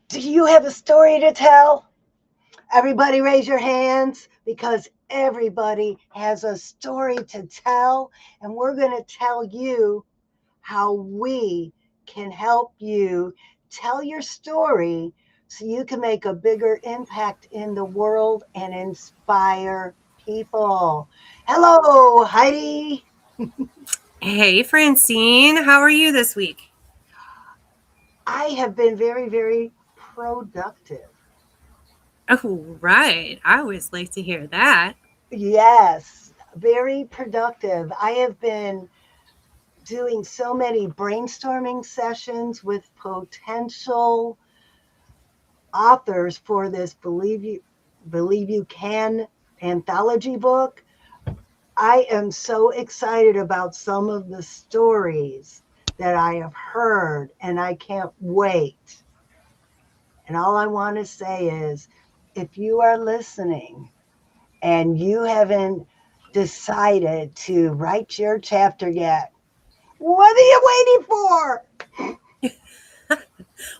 Do you have a story to tell? Everybody raise your hands because everybody has a story to tell. And we're going to tell you how we can help you tell your story so you can make a bigger impact in the world and inspire people. Hello, Heidi. Hey, Francine, how are you this week? I have been very, very productive. Oh, right. I always like to hear that. Yes, very productive. I have been doing so many brainstorming sessions with potential authors for this Believe You Can anthology book. I am so excited about some of the stories that I have heard and I can't wait. And all I want to say is if you are listening and you haven't decided to write your chapter yet, what are you waiting for?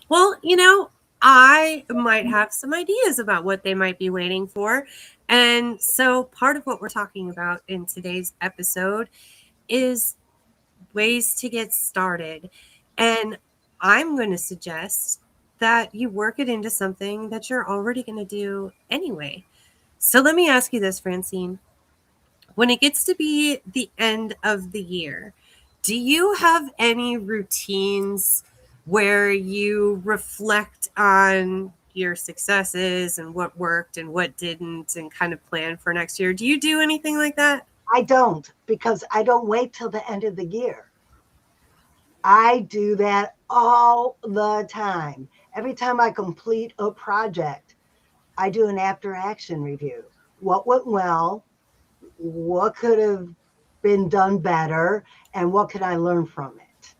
Well, I might have some ideas about what they might be waiting for. And so, part of what we're talking about in today's episode is ways to get started. And I'm going to suggest that you work it into something that you're already going to do anyway. So, let me ask you this, Francine. When it gets to be the end of the year, do you have any routines where you reflect on your successes and what worked and what didn't and kind of plan for next year? Do you do anything like that? I don't because I don't wait till the end of the year. I do that all the time. Every time I complete a project, I do an after action review. What went well? What could have been done better? And what could I learn from it?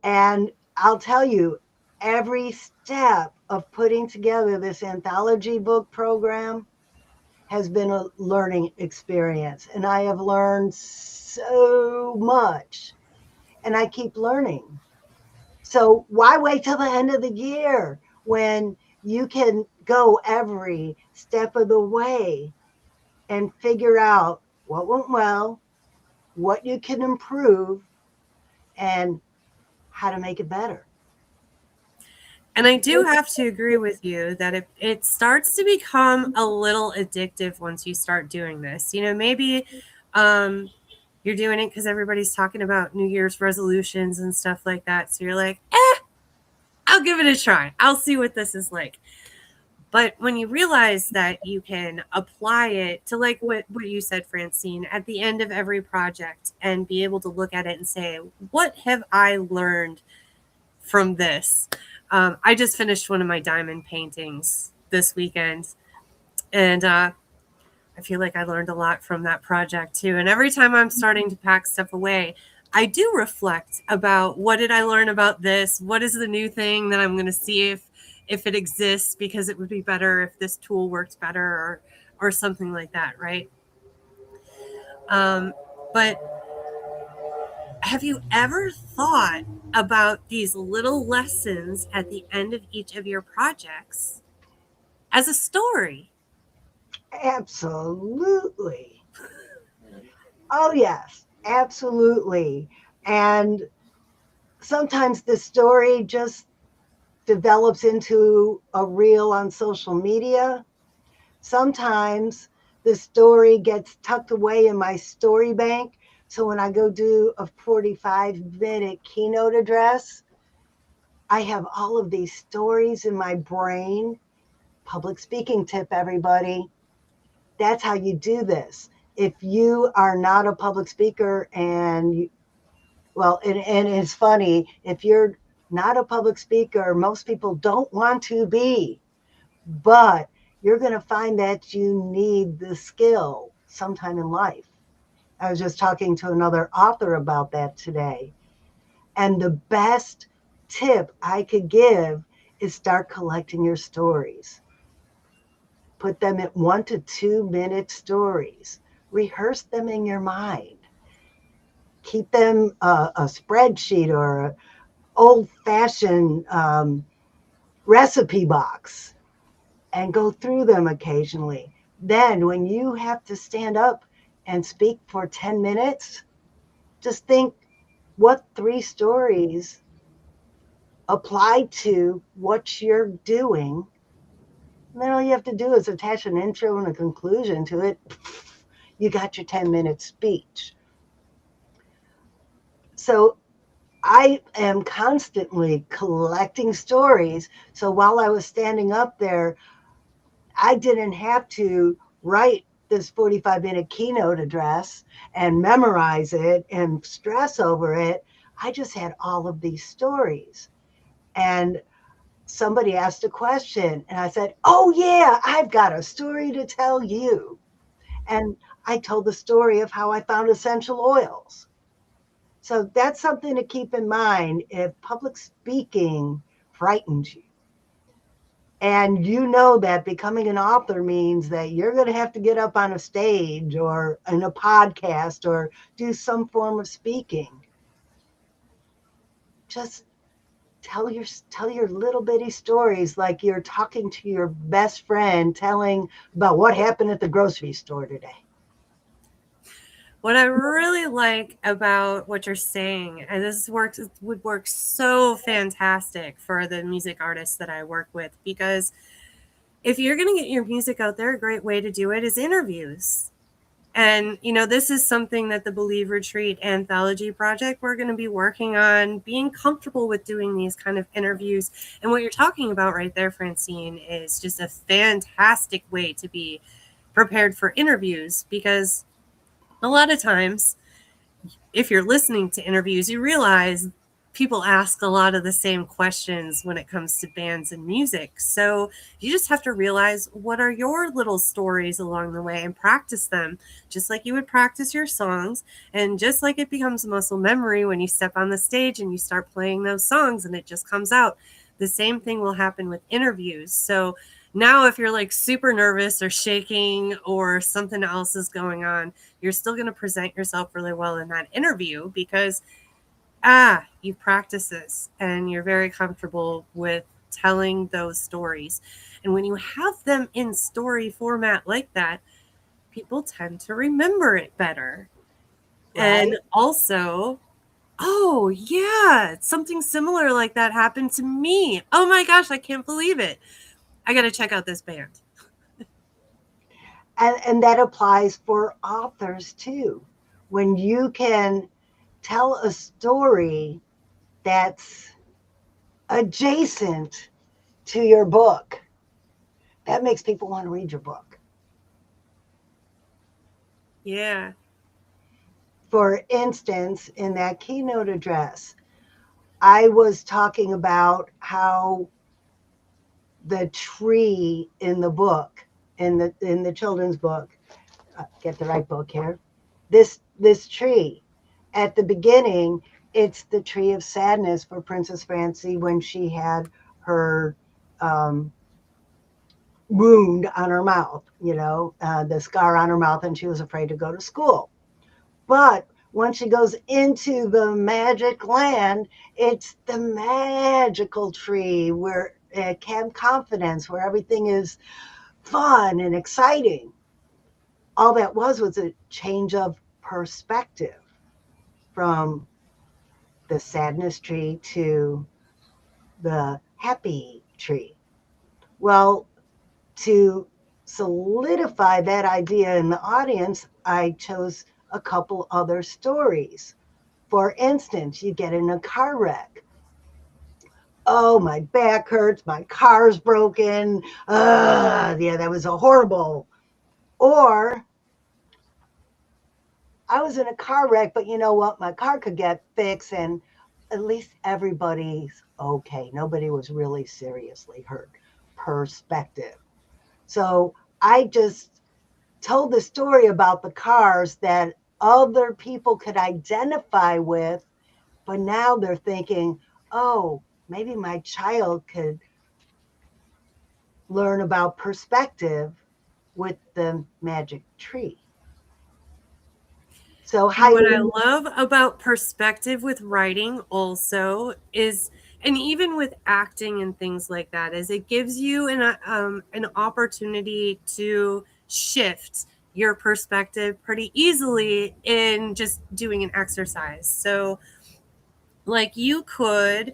And I'll tell you, every step of putting together this anthology book program has been a learning experience. And I have learned so much and I keep learning. So why wait till the end of the year when you can go every step of the way and figure out what went well, what you can improve, and how to make it better? And I do have to agree with you that it starts to become a little addictive once you start doing this. Maybe um, you're doing it because everybody's talking about New Year's resolutions and stuff like that. So you're like, I'll give it a try. I'll see what this is like. But when you realize that you can apply it to like what you said, Francine, at the end of every project and be able to look at it and say, what have I learned from this? I just finished one of my diamond paintings this weekend, and I feel like I learned a lot from that project too. And every time I'm starting to pack stuff away, I do reflect about what did I learn about this? What is the new thing that I'm going to see if it exists because it would be better if this tool worked better or something like that, right? But have you ever thought about these little lessons at the end of each of your projects as a story? Absolutely. Oh, yes, absolutely. And sometimes the story just develops into a reel on social media. Sometimes the story gets tucked away in my story bank. So when I go do a 45-minute keynote address, I have all of these stories in my brain. Public speaking tip, everybody. That's how you do this. If you are not a public speaker and it's funny, if you're not a public speaker, most people don't want to be, but you're going to find that you need the skill sometime in life. I was just talking to another author about that today. And the best tip I could give is start collecting your stories. Put them at 1 to 2 minute stories. Rehearse them in your mind. Keep them a spreadsheet or old fashioned recipe box and go through them occasionally. Then, when you have to stand up and speak for 10 minutes, just think what 3 stories apply to what you're doing. And then all you have to do is attach an intro and a conclusion to it. You got your 10-minute speech. So I am constantly collecting stories. So while I was standing up there, I didn't have to write this 45-minute keynote address and memorize it and stress over it. I just had all of these stories. And somebody asked a question, and I said, "Oh, yeah, I've got a story to tell you." And I told the story of how I found essential oils. So that's something to keep in mind if public speaking frightens you. And you know that becoming an author means that you're going to have to get up on a stage or in a podcast or do some form of speaking. Just tell your little bitty stories like you're talking to your best friend, telling about what happened at the grocery store today. What I really like about what you're saying, and would work so fantastic for the music artists that I work with, because if you're going to get your music out there, a great way to do it is interviews. And, this is something that the Believe Retreat Anthology Project, we're going to be working on, being comfortable with doing these kind of interviews. And what you're talking about right there, Francine, is just a fantastic way to be prepared for interviews, because a lot of times, if you're listening to interviews, you realize people ask a lot of the same questions when it comes to bands and music. So you just have to realize what are your little stories along the way and practice them, just like you would practice your songs. And just like it becomes muscle memory when you step on the stage and you start playing those songs and it just comes out, the same thing will happen with interviews. So now if you're like super nervous or shaking or something else is going on, you're still going to present yourself really well in that interview because you practice this and you're very comfortable with telling those stories. And when you have them in story format like that, people tend to remember it better. Right. And also, oh yeah, something similar like that happened to me. Oh my gosh, I can't believe it. I got to check out this band. And that applies for authors too. When you can tell a story that's adjacent to your book, that makes people want to read your book. Yeah. For instance, in that keynote address, I was talking about how the tree in the book, in the children's book, get the right book here, this tree, at the beginning, it's the tree of sadness for Princess Fancy when she had her wound on her mouth, the scar on her mouth, and she was afraid to go to school. But when she goes into the magic land, it's the magical tree where Camp Confidence, where everything is fun and exciting. All that was a change of perspective from the sadness tree to the happy tree. Well, to solidify that idea in the audience, I chose a couple other stories. For instance, you get in a car wreck. Oh, my back hurts, my car's broken. Yeah, that was a horrible. Or I was in a car wreck, but you know what? My car could get fixed and at least everybody's okay. Nobody was really seriously hurt. Perspective. So I just told the story about the cars that other people could identify with, but now they're thinking, oh, maybe my child could learn about perspective with the magic tree. So what I love about perspective with writing also is, And even with acting and things like that, is it gives you an opportunity to shift your perspective pretty easily in just doing an exercise. So like you could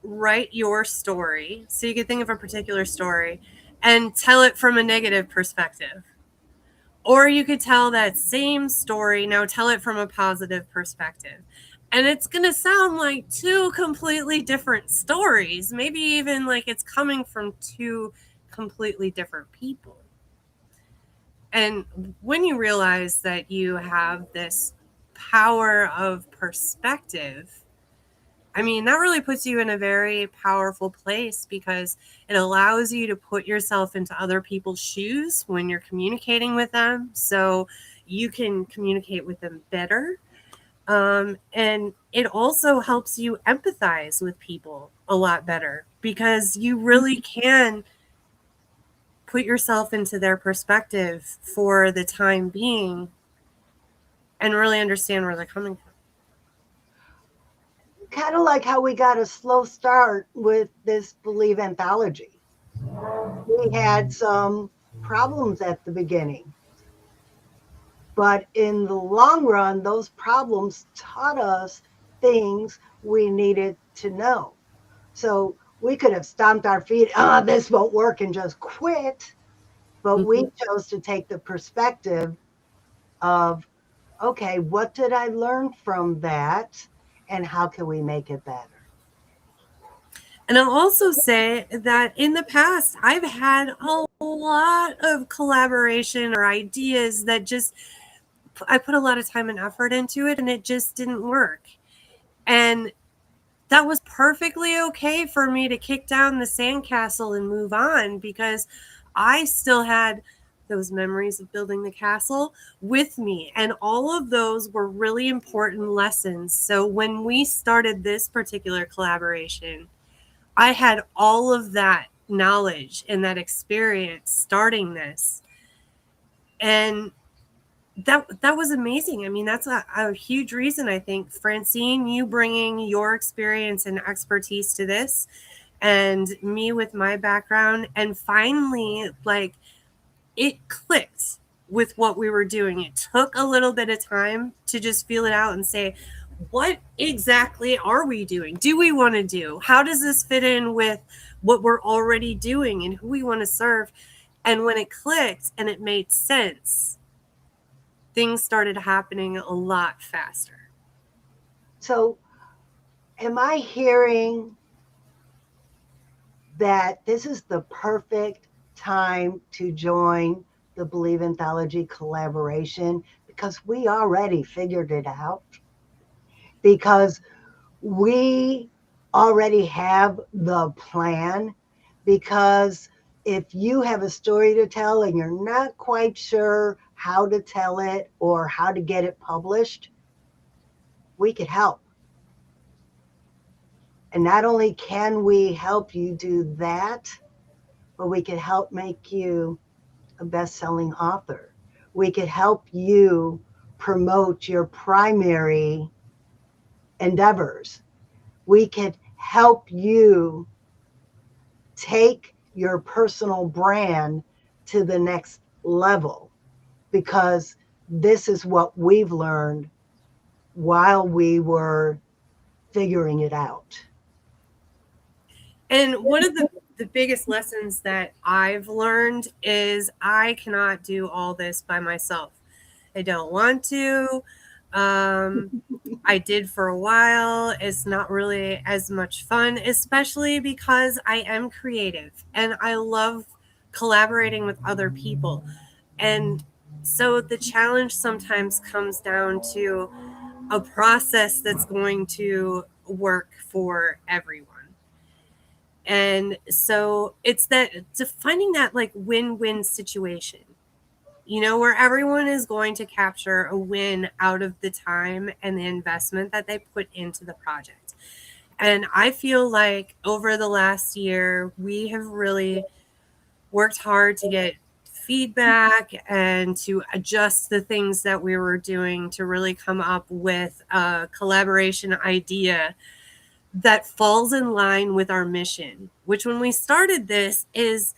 write your story, so you could think of a particular story and tell it from a negative perspective. Or you could tell that same story, now tell it from a positive perspective. And it's going to sound like two completely different stories, maybe even like it's coming from two completely different people. And when you realize that you have this power of perspective, I mean, that really puts you in a very powerful place because it allows you to put yourself into other people's shoes when you're communicating with them. So you can communicate with them better. And it also helps you empathize with people a lot better because you really can put yourself into their perspective for the time being and really understand where they're coming from. Kind of like how we got a slow start with this Believe anthology. We had some problems at the beginning. But in the long run, those problems taught us things we needed to know. So we could have stomped our feet, this won't work, and just quit. But we chose to take the perspective of, okay, what did I learn from that? And how can we make it better? And I'll also say that in the past, I've had a lot of collaboration or ideas that just, I put a lot of time and effort into it and it just didn't work. And that was perfectly okay for me to kick down the sandcastle and move on because I still had those memories of building the castle with me. And all of those were really important lessons. So when we started this particular collaboration, I had all of that knowledge and that experience starting this. And that was amazing. I mean, that's a huge reason, I think, Francine, you bringing your experience and expertise to this and me with my background. And finally, like, it clicked with what we were doing. It took a little bit of time to just feel it out and say, what exactly are we doing? Do we want to do? How does this fit in with what we're already doing and who we want to serve? And when it clicked and it made sense, things started happening a lot faster. So, am I hearing that this is the perfect time to join the Believe Anthology collaboration because we already figured it out? Because we already have the plan. Because if you have a story to tell and you're not quite sure how to tell it or how to get it published, we could help. And not only can we help you do that, but we could help make you a best-selling author. We could help you promote your primary endeavors. We could help you take your personal brand to the next level because this is what we've learned while we were figuring it out. And one of the biggest lessons that I've learned is I cannot do all this by myself. I don't want to. I did for a while. It's not really as much fun, especially because I am creative and I love collaborating with other people. And so the challenge sometimes comes down to a process that's going to work for everyone. And so it's finding that like win-win situation, where everyone is going to capture a win out of the time and the investment that they put into the project. And I feel like over the last year, we have really worked hard to get feedback and to adjust the things that we were doing to really come up with a collaboration idea that falls in line with our mission, which when we started this is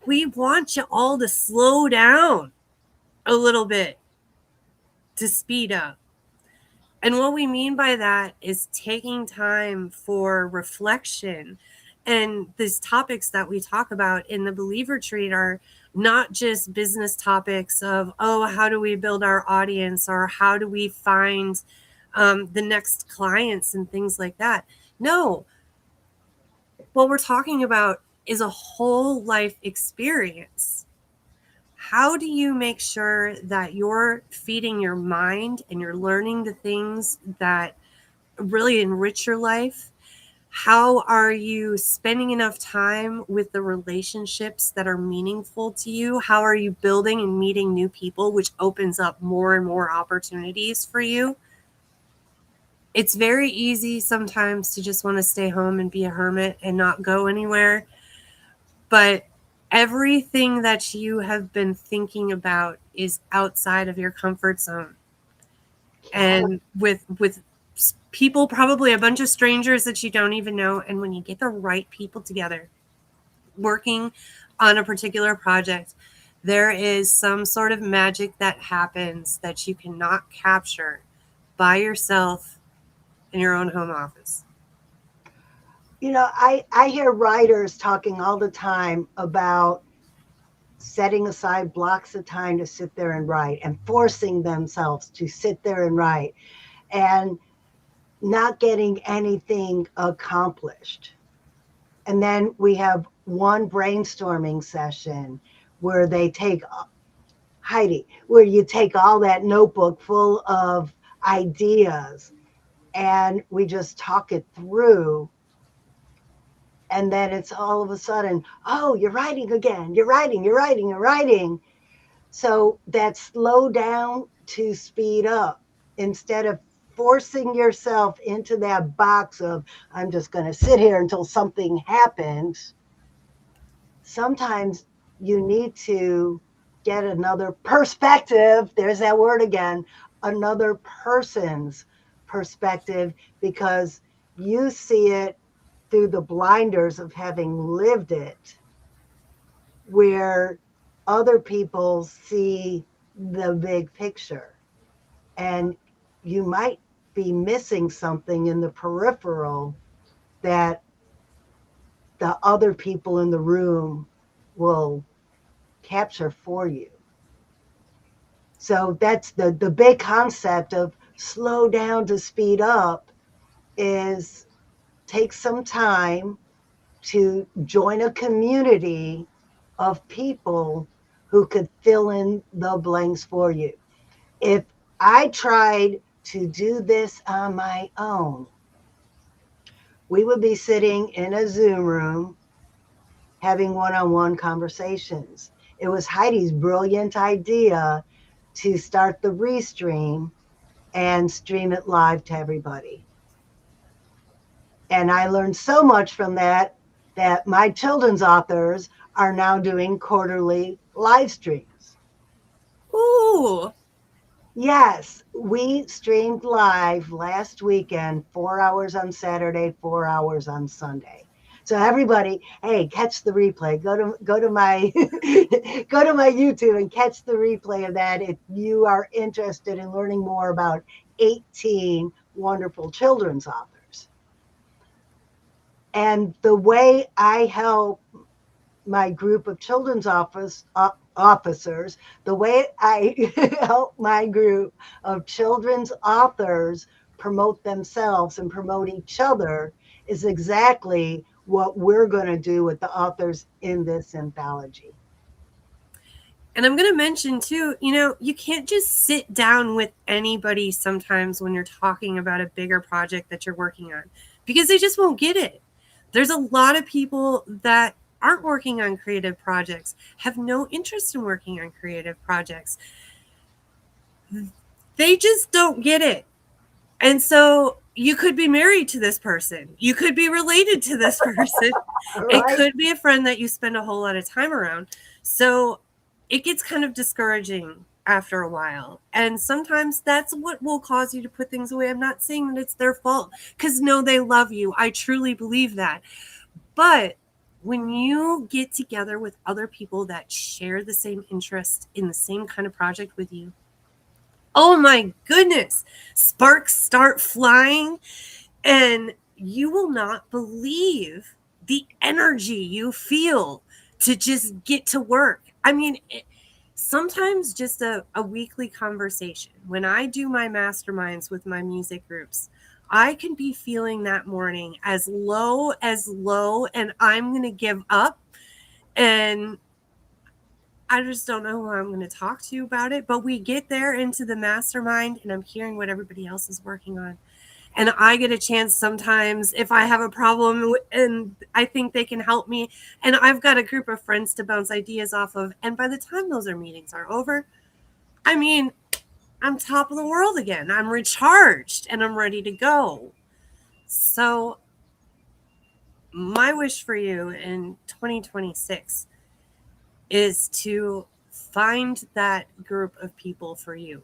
we want you all to slow down a little bit to speed up. And what we mean by that is taking time for reflection. And these topics that we talk about in the Believer Retreat are not just business topics of, oh, how do we build our audience or how do we find the next clients and things like that. No, what we're talking about is a whole life experience. How do you make sure that you're feeding your mind and you're learning the things that really enrich your life? How are you spending enough time with the relationships that are meaningful to you? How are you building and meeting new people, which opens up more and more opportunities for you? It's very easy sometimes to just want to stay home and be a hermit and not go anywhere. But everything that you have been thinking about is outside of your comfort zone. And with people, probably a bunch of strangers that you don't even know. And when you get the right people together working on a particular project, there is some sort of magic that happens that you cannot capture by yourself in your own home office. You know, I hear writers talking all the time about setting aside blocks of time to sit there and write and forcing themselves to sit there and write and not getting anything accomplished. And then we have one brainstorming session where they take, Heidi, where you take all that notebook full of ideas and we just talk it through. And then it's all of a sudden, oh, you're writing again. You're writing. So that slow down to speed up instead of forcing yourself into that box of, I'm just going to sit here until something happens. Sometimes you need to get another perspective. There's that word again, another person's perspective, because you see it through the blinders of having lived it, where other people see the big picture. And you might be missing something in the peripheral that the other people in the room will capture for you. So that's the big concept of slow down to speed up, is take some time to join a community of people who could fill in the blanks for you. If I tried to do this on my own, we would be sitting in a Zoom room having one-on-one conversations. It was Heidi's brilliant idea to start the Restream and stream it live to everybody. And I learned so much from that my children's authors are now doing quarterly live streams. Ooh. Yes, we streamed live last weekend, 4 hours on Saturday, 4 hours on Sunday. So everybody, hey, catch the replay. Go to my go to my YouTube and catch the replay of that if you are interested in learning more about 18 wonderful children's authors. And the way I help my group of children's officers, the way I help my group of children's authors promote themselves and promote each other is exactly what we're going to do with the authors in this anthology. And I'm going to mention too, you can't just sit down with anybody sometimes when you're talking about a bigger project that you're working on, because they just won't get it. There's a lot of people that aren't working on creative projects, have no interest in working on creative projects. They just don't get it. And so you could be married to this person. You could be related to this person. Right? It could be a friend that you spend a whole lot of time around. So it gets kind of discouraging after a while. And sometimes that's what will cause you to put things away. I'm not saying that it's their fault, because no, they love you. I truly believe that. But when you get together with other people that share the same interest in the same kind of project with you, oh my goodness, sparks start flying, and you will not believe the energy you feel to just get to work. I mean, sometimes just a weekly conversation. When I do my masterminds with my music groups, I can be feeling that morning as low, and I'm going to give up. And I just don't know who I'm going to talk to about it. But we get there into the mastermind, and I'm hearing what everybody else is working on. And I get a chance sometimes if I have a problem and I think they can help me. And I've got a group of friends to bounce ideas off of. And by the time those meetings are over, I mean, I'm top of the world again. I'm recharged and I'm ready to go. So my wish for you in 2026 is to find that group of people for you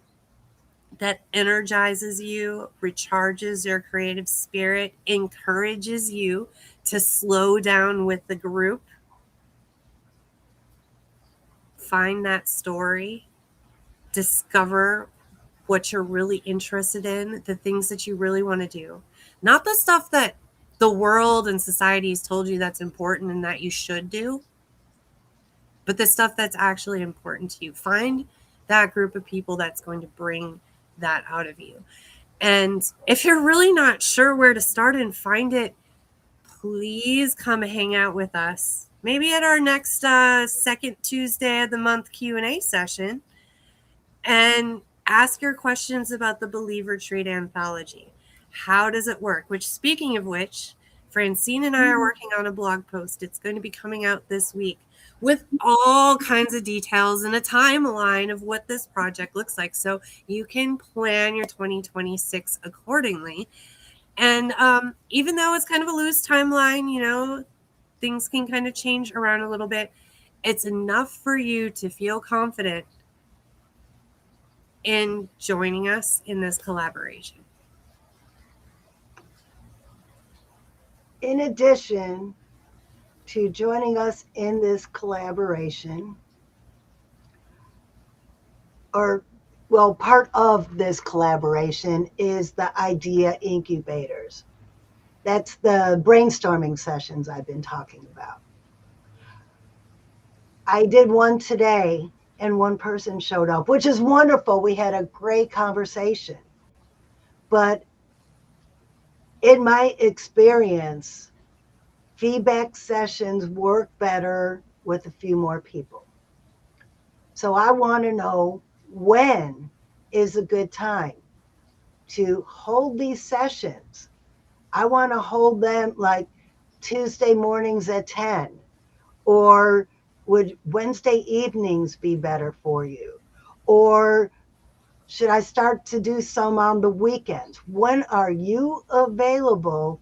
that energizes you, recharges your creative spirit, encourages you to slow down with the group. Find that story, discover what you're really interested in, the things that you really want to do. Not the stuff that the world and society has told you that's important and that you should do, but the stuff that's actually important to you. Find that group of people that's going to bring that out of you. And if you're really not sure where to start and find it, please come hang out with us. Maybe at our next second Tuesday of the month Q&A session, and ask your questions about the Believe Retreat anthology. How does it work? Which, speaking of which, Francine and I are working on a blog post. It's going to be coming out this week with all kinds of details and a timeline of what this project looks like, so you can plan your 2026 accordingly. And even though it's kind of a loose timeline, you know, things can kind of change around a little bit. It's enough for you to feel confident in joining us in this collaboration. In addition to joining us in this collaboration, part of this collaboration is the idea incubators. That's the brainstorming sessions I've been talking about. I did one today and one person showed up, which is wonderful. We had a great conversation. But in my experience, feedback sessions work better with a few more people. So I want to know, when is a good time to hold these sessions? I want to hold them like Tuesday mornings at 10, or would Wednesday evenings be better for you? Or should I start to do some on the weekends? When are you available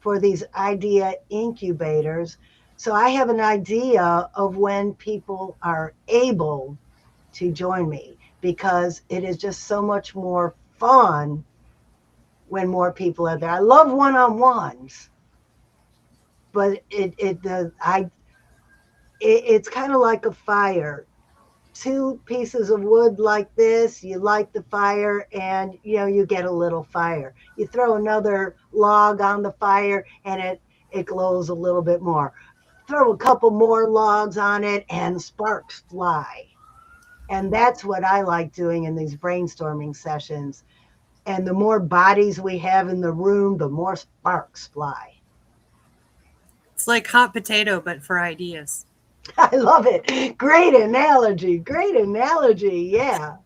for these idea incubators? So I have an idea of when people are able to join me, because it is just so much more fun when more people are there. I love one-on-ones, but it's kind of like a fire. 2 pieces of wood like this, you light the fire and you get a little fire. You throw another log on the fire and it glows a little bit more. Throw a couple more logs on it and sparks fly. And that's what I like doing in these brainstorming sessions. And the more bodies we have in the room, the more sparks fly. It's like hot potato, but for ideas. I love it. Great analogy. Great analogy. Yeah.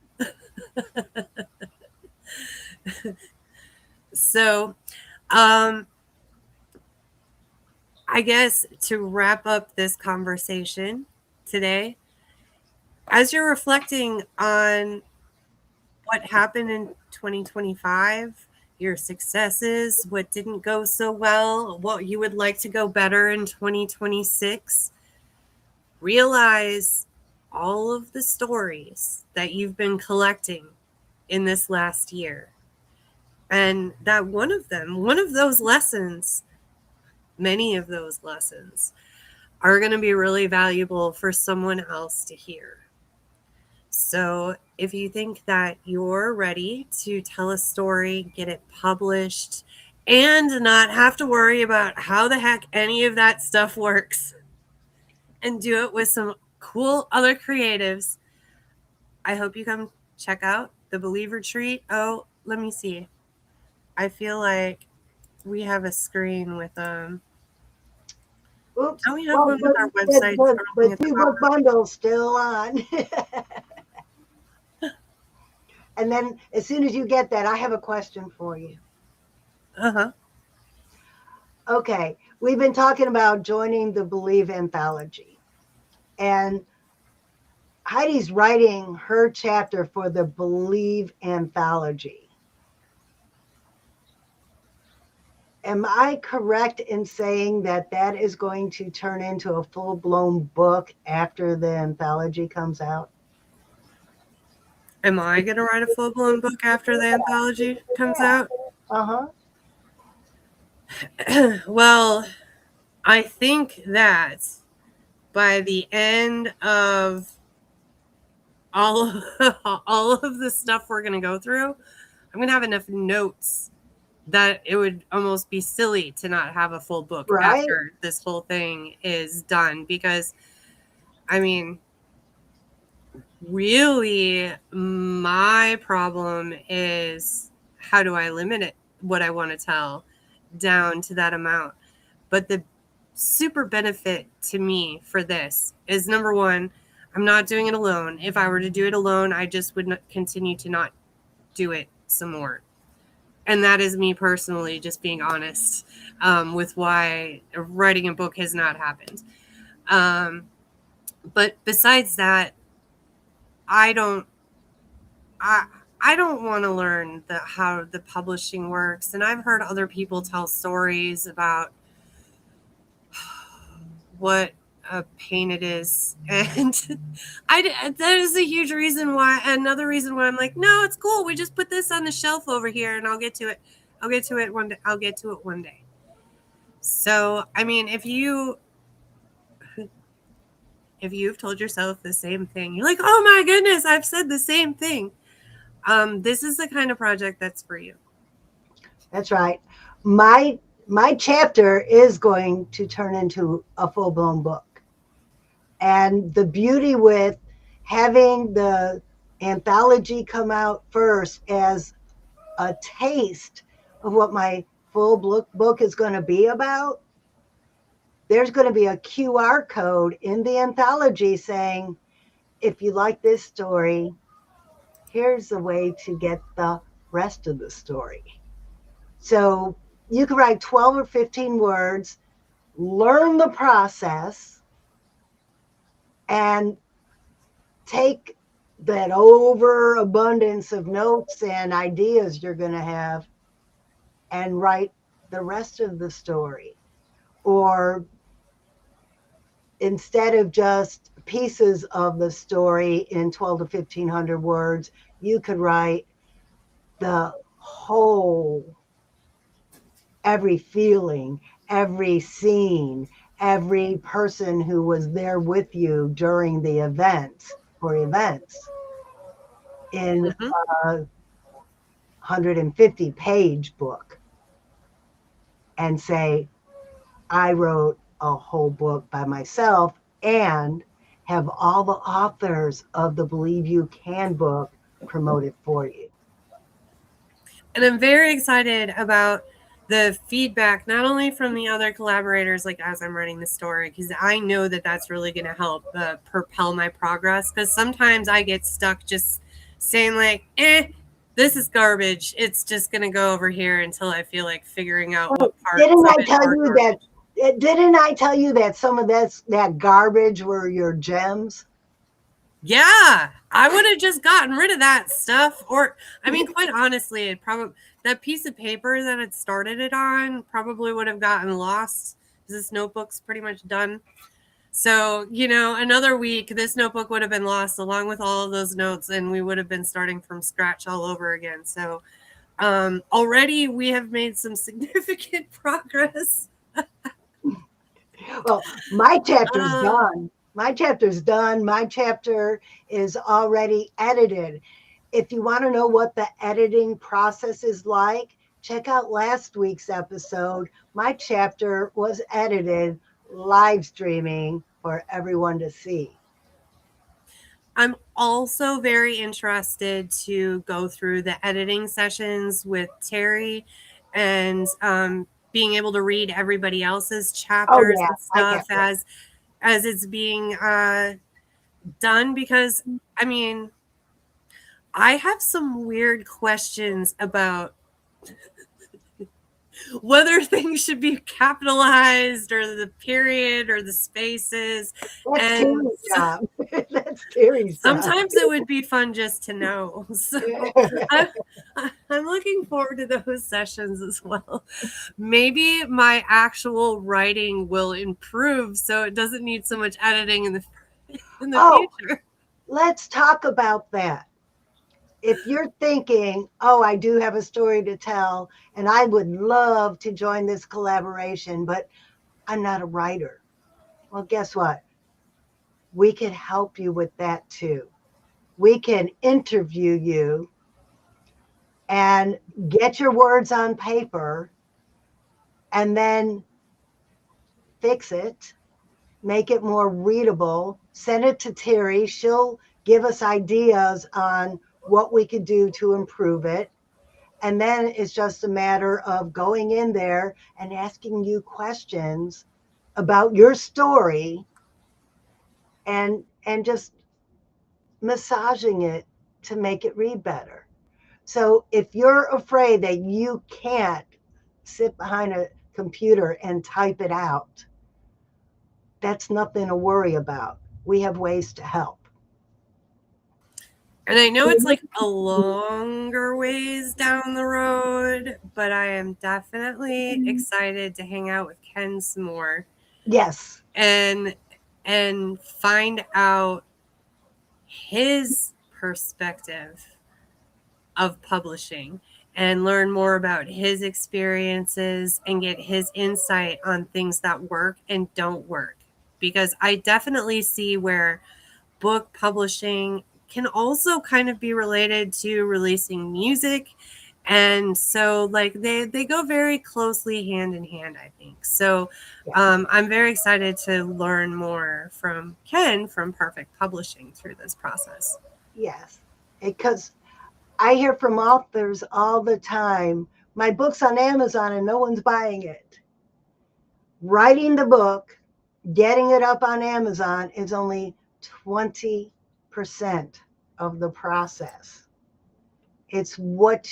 So, I guess to wrap up this conversation today, as you're reflecting on what happened in 2025, your successes, what didn't go so well, what you would like to go better in 2026, realize all of the stories that you've been collecting in this last year. And that one of those lessons, many of those lessons, are going to be really valuable for someone else to hear. So if you think that you're ready to tell a story, get it published, and not have to worry about how the heck any of that stuff works, and do it with some cool other creatives, I hope you come check out the Believe Retreat. Oh, let me see. I feel like we have a screen with Oops. don't we have one with our website The 2-book bundle's still on. And then as soon as you get that, I have a question for you. Uh-huh. Okay. We've been talking about joining the Believe anthology. And Heidi's writing her chapter for the Believe anthology. Am I correct in saying that that is going to turn into a full-blown book after the anthology comes out? Am I going to write a full-blown book after the anthology comes out? Uh-huh. Well, I think that by the end of all of the stuff we're going to go through, I'm going to have enough notes that it would almost be silly to not have a full book after this whole thing is done. Because, I mean, really, my problem is how do I limit it, what I want to tell, down to that amount. But the super benefit to me for this is, number one, I'm not doing it alone. If I were to do it alone, I just would not continue to not do it some more. And that is me personally just being honest with why writing a book has not happened. But besides that, I don't want to learn how the publishing works. And I've heard other people tell stories about what a pain it is. And that is a huge reason why, another reason why I'm like, no, it's cool. We just put this on the shelf over here and I'll get to it one day. So, I mean, if you've told yourself the same thing, you're like, oh my goodness, I've said the same thing. This is the kind of project that's for you. That's right. My chapter is going to turn into a full-blown book. And the beauty with having the anthology come out first as a taste of what my full book is going to be about, there's going to be a QR code in the anthology saying, if you like this story, here's a way to get the rest of the story. So you can write 12 or 15 words, learn the process, and take that overabundance of notes and ideas you're going to have and write the rest of the story. Or instead of just pieces of the story in 12 to 1500 words, you could write the whole, every feeling, every scene, every person who was there with you during the events in a 150-page book, and say, I wrote a whole book by myself and have all the authors of the Believe You Can book promote it for you. And I'm very excited about the feedback, not only from the other collaborators, like as I'm writing the story, because I know that that's really going to help propel my progress. Because sometimes I get stuck just saying like, this is garbage. It's just going to go over here until I feel like figuring out what parts. Didn't I tell you that some of that garbage were your gems? Yeah, I would have just gotten rid of that stuff. Or, I mean, quite honestly, that piece of paper that it started it on probably would have gotten lost because this notebook's pretty much done. So, another week, this notebook would have been lost along with all of those notes, and we would have been starting from scratch all over again. So, already we have made some significant progress. Well, my chapter's done. My chapter's done. My chapter is already edited. If you want to know what the editing process is like, check out last week's episode. My chapter was edited live streaming for everyone to see. I'm also very interested to go through the editing sessions with Terry and being able to read everybody else's chapters and stuff as it's being done, because I have some weird questions about whether things should be capitalized or the period or the spaces. That's Terry's job. That's Terry's job. Sometimes it would be fun just to know. So I'm looking forward to those sessions as well. Maybe my actual writing will improve so it doesn't need so much editing in the future. Let's talk about that. If you're thinking, I do have a story to tell and I would love to join this collaboration, but I'm not a writer. Well, guess what? We can help you with that too. We can interview you and get your words on paper and then fix it, make it more readable, send it to Terry. She'll give us ideas on what we could do to improve it. And then it's just a matter of going in there and asking you questions about your story and just massaging it to make it read better. So if you're afraid that you can't sit behind a computer and type it out, that's nothing to worry about. We have ways to help. And I know it's like a longer ways down the road, but I am definitely excited to hang out with Ken some more. Yes. And find out his perspective of publishing and learn more about his experiences and get his insight on things that work and don't work. Because I definitely see where book publishing can also kind of be related to releasing music. And so they go very closely hand in hand, I think. So I'm very excited to learn more from Ken from Perfect Publishing through this process. Yes, because I hear from authors all the time, my book's on Amazon and no one's buying it. Writing the book, getting it up on Amazon is only 20% of the process. It's what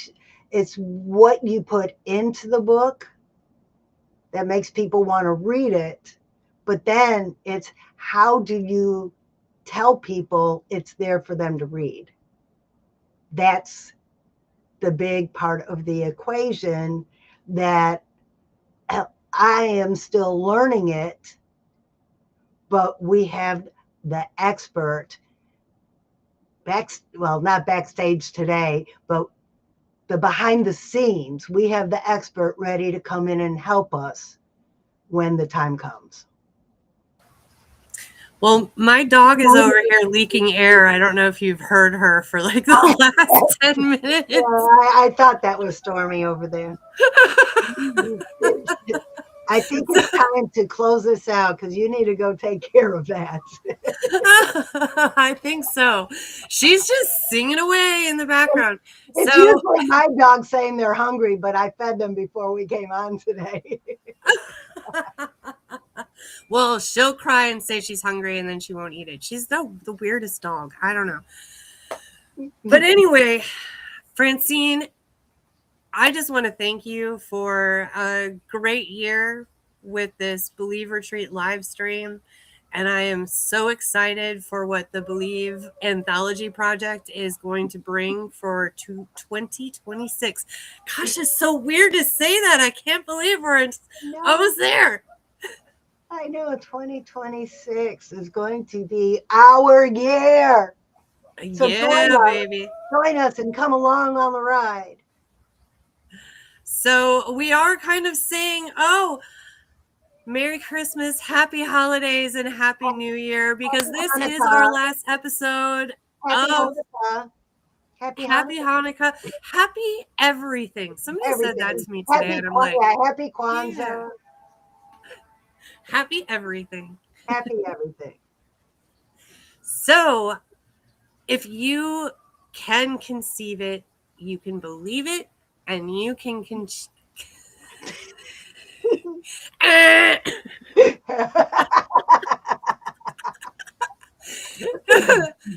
you put into the book that makes people want to read it. But then it's how do you tell people it's there for them to read? That's the big part of the equation that I am still learning it, but we have the expert not backstage today, but the behind the scenes. We have the expert ready to come in and help us when the time comes. Well, my dog is over here leaking air. I don't know if you've heard her for like the last 10 minutes. Well, I thought that was Stormy over there. I think it's time to close this out because you need to go take care of that. I think so. She's just singing away in the background. It's usually my dog saying they're hungry, but I fed them before we came on today. Well, she'll cry and say she's hungry and then she won't eat it. She's the weirdest dog. I don't know. But anyway, Francine, I just want to thank you for a great year with this Believe Retreat live stream. And I am so excited for what the Believe Anthology Project is going to bring for 2026. Gosh, it's so weird to say that. I can't believe we're almost there. I know 2026 is going to be our year. So Yeah, baby. join us and come along on the ride. So we are kind of saying, oh, Merry Christmas, Happy Holidays, and Happy New Year, because this is Hanukkah. our last episode Happy of Hanukkah. Happy Happy Hanukkah. Hanukkah, Happy Everything. Somebody said that Everything. to me today, and I'm like, Happy Kwanzaa. yeah, Happy Everything. Happy everything. So if you can conceive it, you can believe it, and you can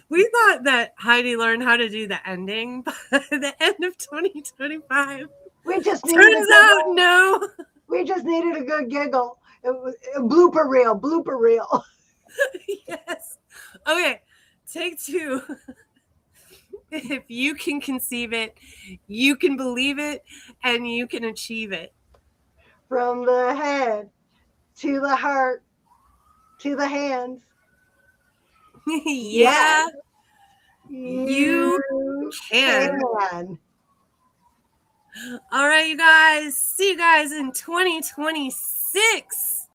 we thought that Heidi learned how to do the ending by the end of 2025. We just needed Turns out, no. We just needed a good giggle. It was a blooper reel. Yes. Okay, take two. If you can conceive it, you can believe it, and you can achieve it. From the head to the heart to the hands. Yeah. You can. All right, you guys. See you guys in 2026.